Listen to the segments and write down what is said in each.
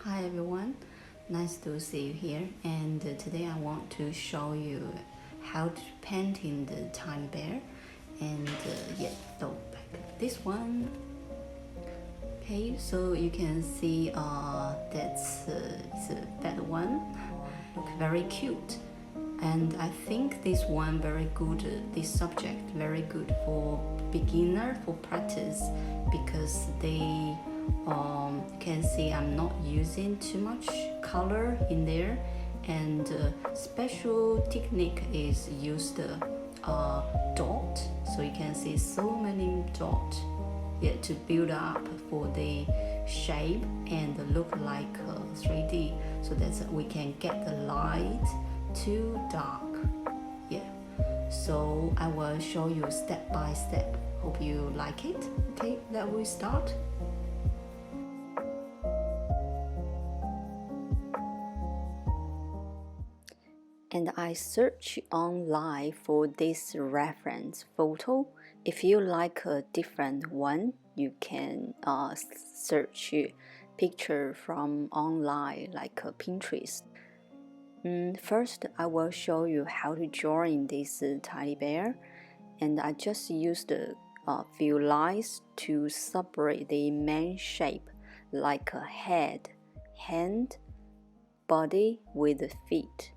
Hi everyone, nice to see you here, and today I want to show you how to paint in the tiny bear. And so like this one. Okay, so you can see that's it's that one look very cute, and I think this one very good, this subject very good for beginner, for practice, because they can see I'm not using too much color in there, and special technique is use the dot, so you can see so many dot, to build up for the shape and look like 3D, so that we can get the light to dark. So I will show you step by step. Hope you like it. Okay, let we start. And I search online for this reference photo. If you like a different one, you can search picture from online like Pinterest. First, I will show you how to draw in this teddy bear, and I just used a few lines to separate the main shape, like a head, hand, body with the feet.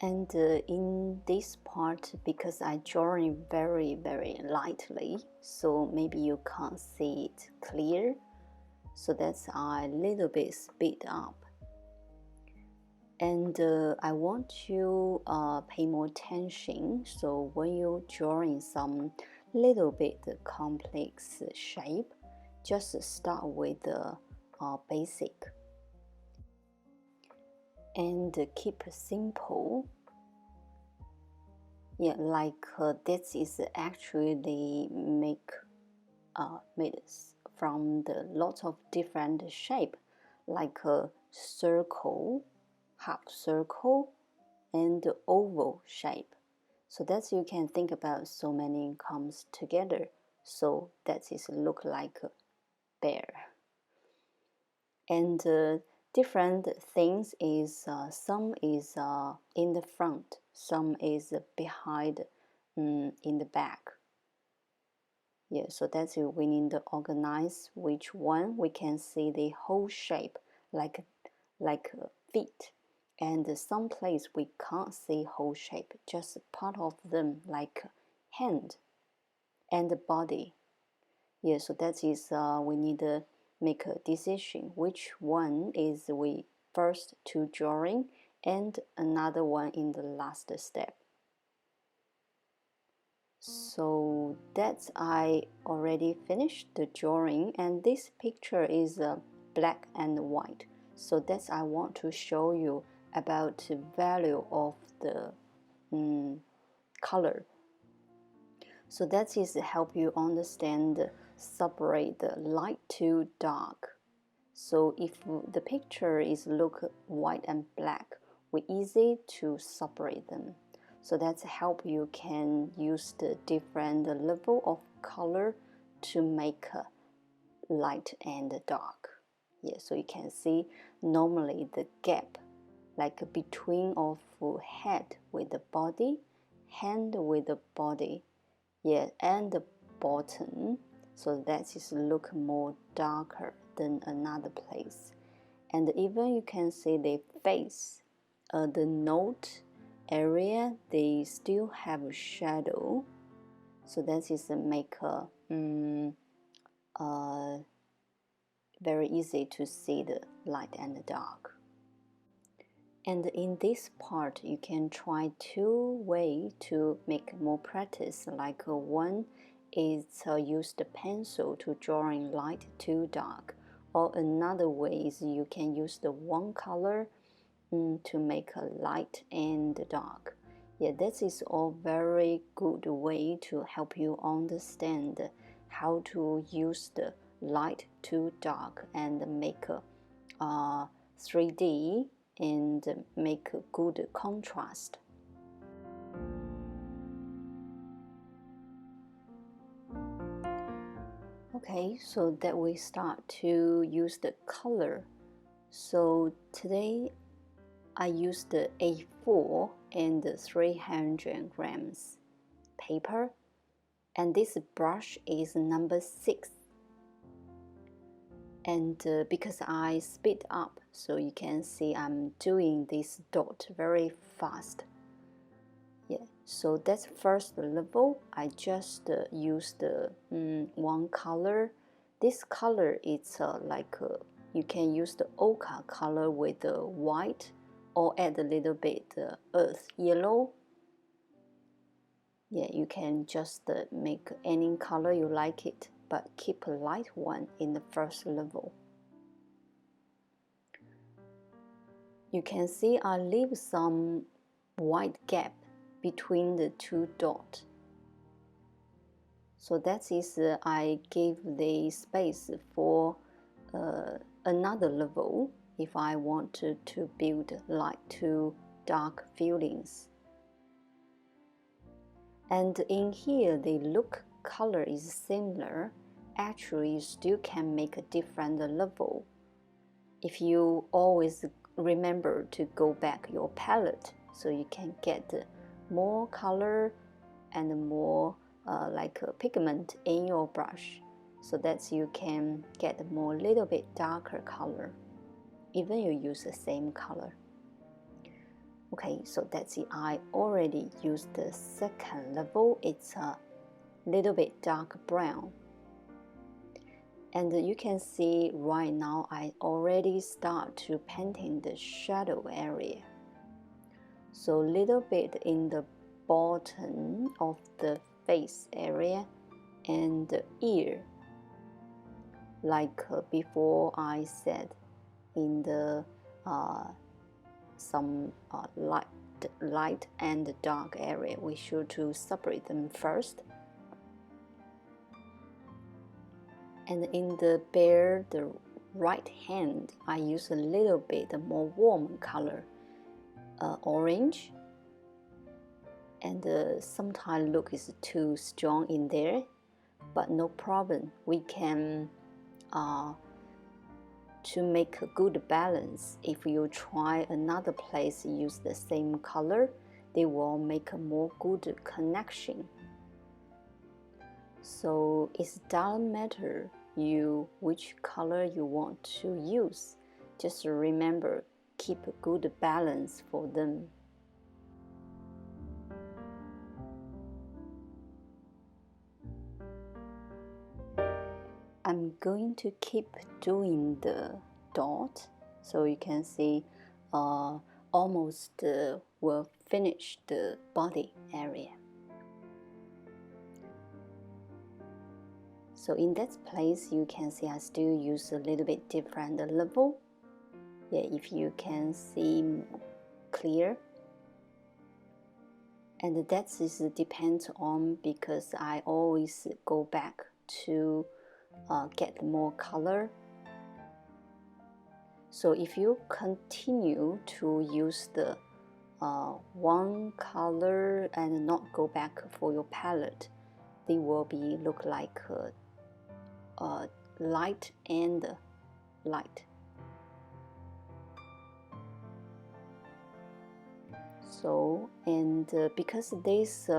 And in this part, because I draw it very lightly, so maybe you can't see it clear, so that's a little bit speed up. And I want you pay more attention, so when you're drawing some little bit complex shape, just start with the basic and keep simple. Like this is actually they make made from the lots of different shape, like a circle, half circle, and oval shape. So that you can think about so many comes together, so that is look like a bear. And different things is some is in the front, some is behind, in the back. So that's we need to organize which one we can see the whole shape, like feet, and some place we can't see whole shape, just part of them, like hand and the body. So that is we need to make a decision which one is we first to drawing and another one in the last step. So that's I already finished the drawing, and this picture is black and white, so that's I want to show you about the value of the color. So that is help you understand, separate the light to dark. So if the picture is look white and black, we easy to separate them. So that's help you can use the different level of color to make light and dark. So you can see normally the gap, like between of head with the body, hand with the body, and the bottom, so that is look more darker than another place. And even you can see the face, the note area, they still have a shadow, so that is make very easy to see the light and the dark. And in this part, you can try two ways to make more practice. Like one is use the pencil to drawing light to dark, or another way is you can use the one color to make a light and dark. This is all very good way to help you understand how to use the light to dark and make a 3D and make a good contrast. Okay, so that we start to use the color. So today I used the A4 and the 300 grams paper, and this brush is number 6. And because I speed up, so you can see I'm doing this dot very fast. Yeah, so that's first level. I just used one color. This color is you can use the ochre color with the white, or add a little bit earth yellow. Yeah, you can just make any color you like it, but keep a light one in the first level. You can see I leave some white gap between the two dots. So that is I gave the space for another level if I wanted to build light to dark feelings. And in here the look color is similar. Actually you still can make a different level if you always remember to go back your palette, so you can get more color and more like a pigment in your brush, so that you can get more little bit darker color even you use the same color. Okay, so that's it. I already used the second level. It's a little bit dark brown, and you can see right now I already start to painting the shadow area. So little bit in the bottom of the face area and the ear, like before I said in the some light and dark area, we should to separate them first. And in the bear, the right hand, I use a little bit more warm color, orange, and sometimes look is too strong in there, but no problem. We can to make a good balance. If you try another place use the same color, they will make a more good connection. So it doesn't matter which color you want to use. Just remember, keep a good balance for them. I'm going to keep doing the dot, so you can see almost will finish the body area. So in that place, you can see I still use a little bit different level. Yeah, if you can see clear. And that is depends on, because I always go back to get more color. So if you continue to use the one color and not go back for your palette, they will be look like light and light. So, and because this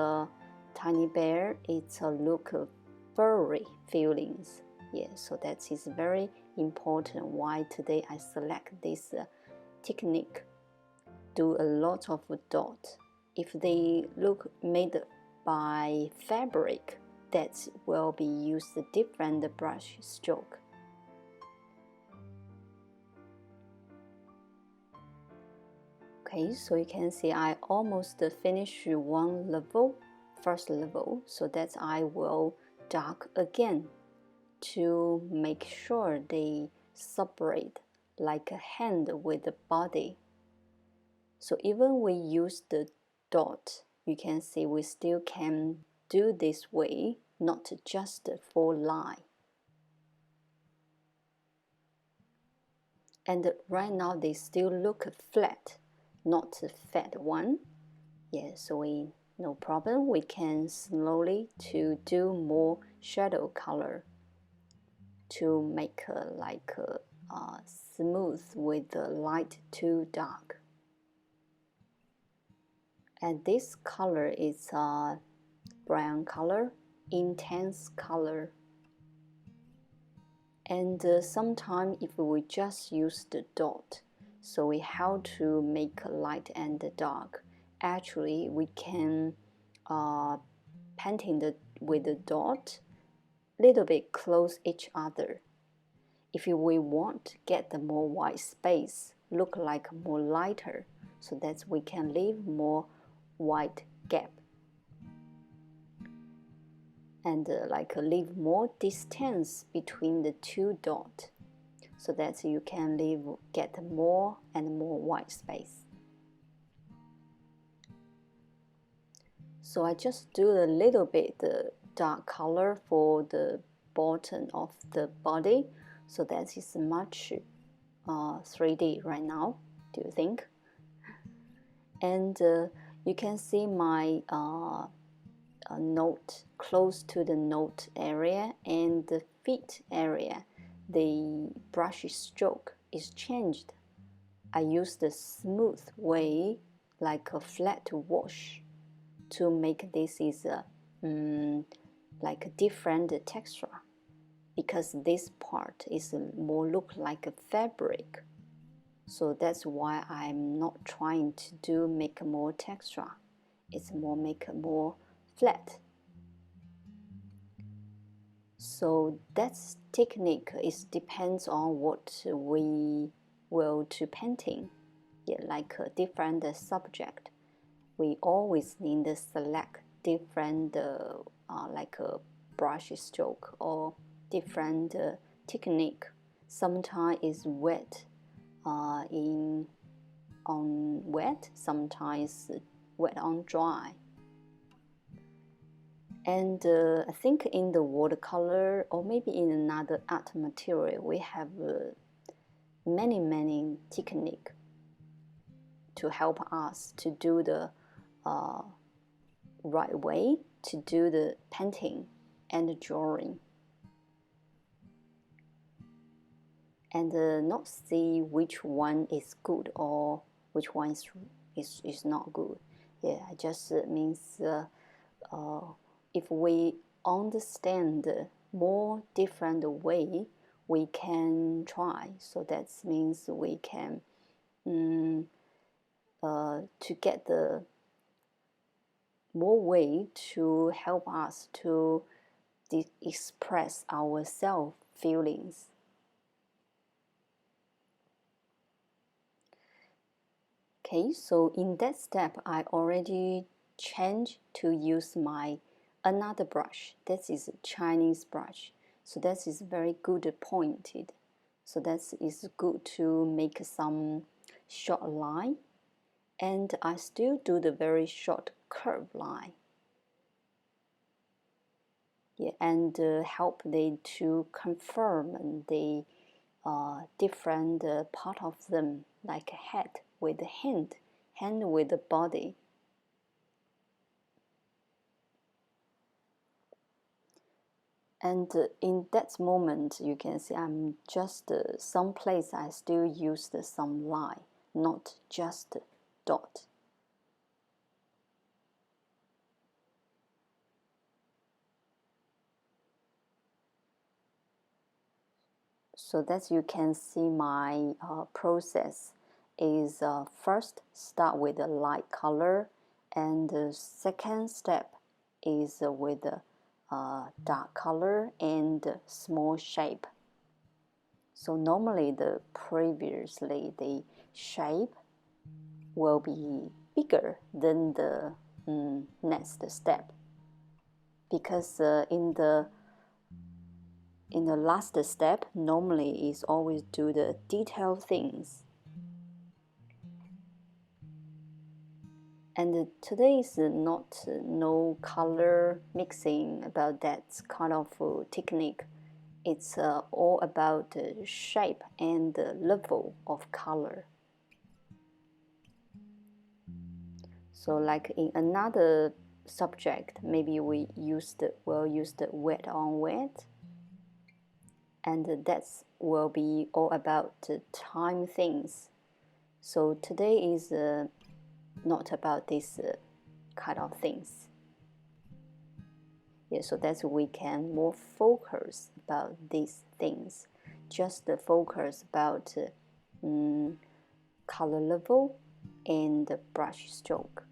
tiny bear, it's a look of furry feelings. Yeah, so that is very important why today I select this technique. Do a lot of dots. If they look made by fabric, that will be used a different brush stroke. Okay, so you can see I almost finished one level, first level, so that I will dark again to make sure they separate like a hand with the body. So even we use the dot, you can see we still can do this way, not just for line. And right now they still look flat, not a fat one. Yeah, so no problem. We can slowly to do more shadow color. to make like smooth with the light to dark. And this color is brown color, intense color. And sometimes if we just use the dot, so we have to make light and dark. Actually, we can painting with the dot little bit close each other. If we want to get the more white space, look like more lighter, so that we can leave more white gap. And like leave more distance between the two dots, so that you can get more and more white space. So I just do a little bit the dark color for the bottom of the body, so that is much 3D right now, do you think? And you can see my note close to the note area and the feet area. The brush stroke is changed. I use the smooth way, like a flat wash, to make this is like a different texture, because this part is more look like a fabric. So that's why I'm not trying to make more texture. It's more make more flat. So that technique is depends on what we will to painting. Yeah, like a different subject, we always need to select different like a brush stroke or different technique. Sometimes it's wet on wet, sometimes wet on dry. And I think in the watercolor or maybe in another art material, we have many techniques to help us to do the right way to do the painting and the drawing, and not see which one is good or which one is not good. Yeah, it just means if we understand more different way, we can try. So that means we can to get the more way to help us to express our self feelings. Okay, so in that step, I already changed to use my another brush. That is a Chinese brush. So that is very good pointed. So that is good to make some short line. And I still do the very short curve line. Yeah, and help they to confirm the different part of them, like head with the hand with the body. And in that moment, you can see I'm just some place I still use some line, not just dot. So that you can see my process is first start with a light color, and the second step is with dark color and small shape. So normally previously the shape will be bigger than the next step, because in the last step normally is always do the detailed things. And today is not no color mixing about that kind of technique. It's all about the shape and the level of color. So like in another subject, maybe we'll use the wet on wet, and that will be all about time things. So today is not about this kind of things. Yeah, so that's we can more focus about these things. Just focus about color level and brush stroke.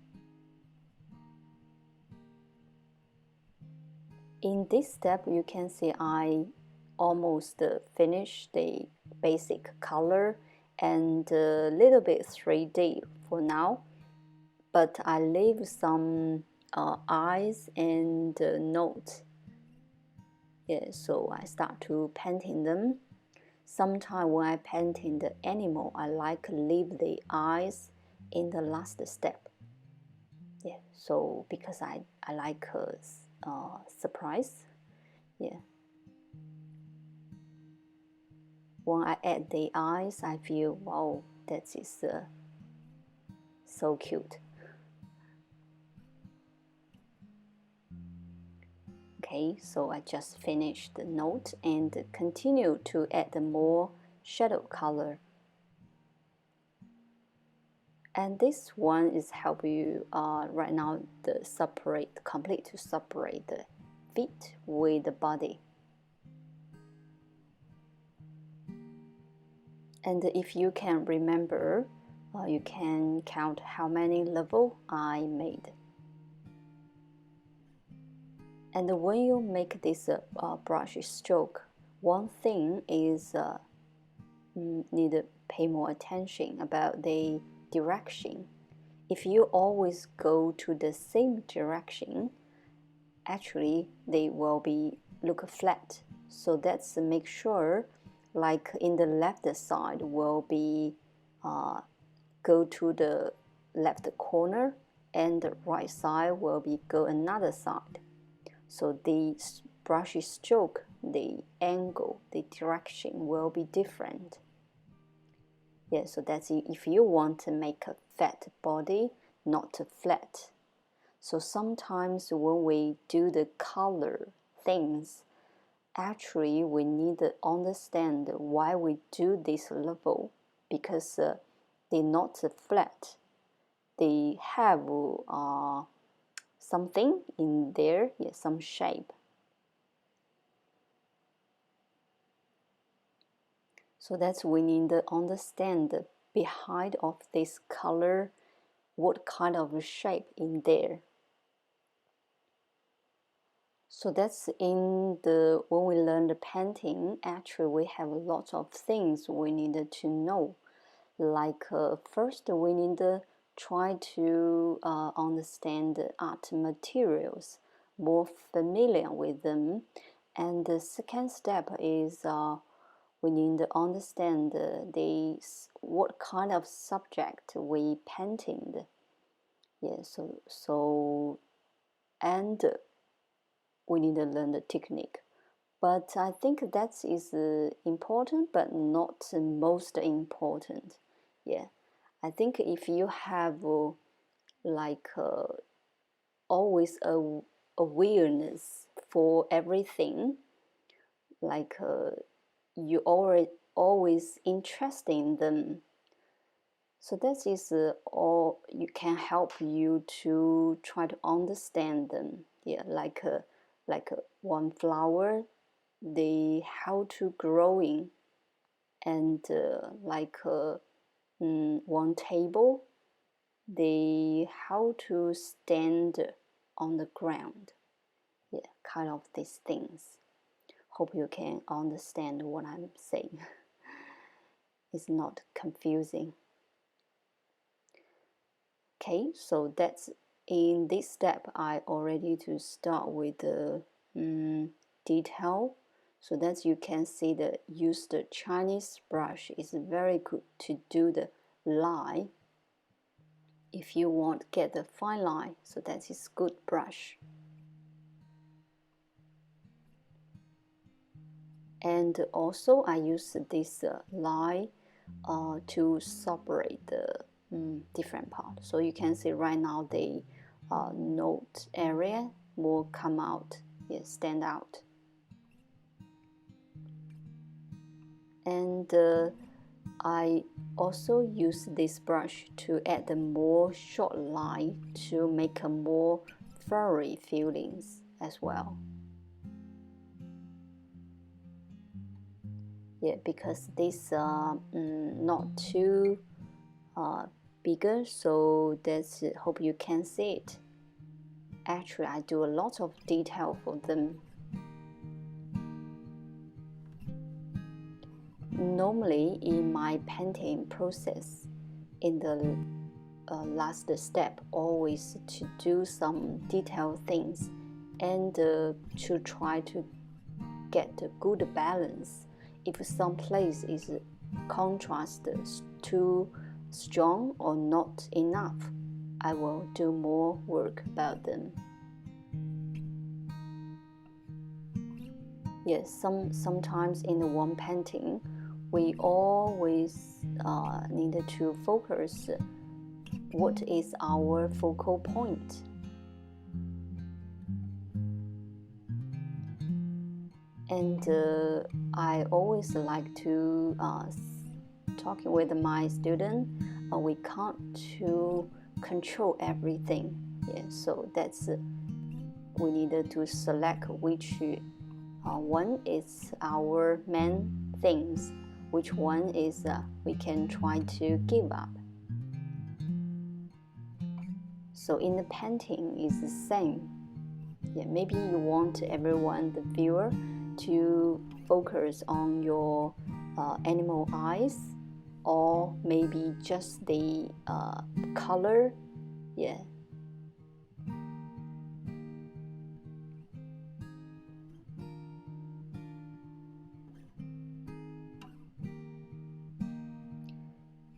In this step, you can see I almost finished the basic color and a little bit 3D for now, but I leave some eyes and notes. Yeah, so I start to painting them. Sometimes when I painting the animal, I like leave the eyes in the last step. Yeah, so because I like surprise. Yeah. When I add the eyes, I feel, wow, that is so cute. Okay, so I just finished the note and continue to add more shadow color. And this one is help you right now complete to separate the feet with the body. And if you can remember, you can count how many levels I made. And when you make this brush stroke, one thing is need to pay more attention about the direction. If you always go to the same direction, actually they will be look flat. So that's make sure, like in the left side will be go to the left corner, and the right side will be go another side. So the brush stroke, the angle, the direction will be different. Yeah, so that's if you want to make a fat body, not flat. So sometimes when we do the color things, actually we need to understand why we do this level, because they're not flat. They have something in there, yeah, some shape. So that's we need to understand behind of this color, what kind of shape in there. So that's in the when we learn the painting, actually we have a lot of things we needed to know. Like first we need to try to understand the art materials, more familiar with them. And the second step is we need to understand what kind of subject we painting. Yeah, so and we need to learn the technique. But I think that is important, but not the most important. Yeah, I think if you have like always a awareness for everything, like you always interested in them. So that is all you can help you to try to understand them. Yeah, like one flower, the how to growing, and like one table, the how to stand on the ground. Yeah, kind of these things. Hope you can understand what I'm saying. It's not confusing. Okay, so that's in this step I already to start with the detail. So that you can see the use the Chinese brush is very good to do the line. If you want get the fine line, so that is good brush. And also I use this line to separate the different part. So you can see right now the note area will come out, stand out. And I also use this brush to add a more short line to make a more furry feelings as well. Yeah, because this not too bigger, so that's hope you can see it. Actually, I do a lot of detail for them. Normally, in my painting process, in the last step, always to do some detailed things and to try to get a good balance. If some place is contrast too strong or not enough, I will do more work about them. Yes, sometimes in the one painting, we always need to focus what is our focal point. And I always like to talking with my student. We can't to control everything. Yeah, so that's we need to select which one is our main things, which one is we can try to give up. So in the painting is the same. Yeah, maybe you want everyone, the viewer, to focus on your animal eyes, or maybe just the color. Yeah.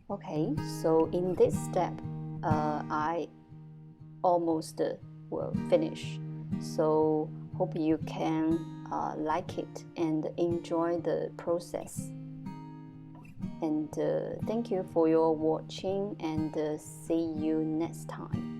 Okay, so in this step, I almost will finish. So hope you can like it and enjoy the process. And thank you for your watching, and see you next time.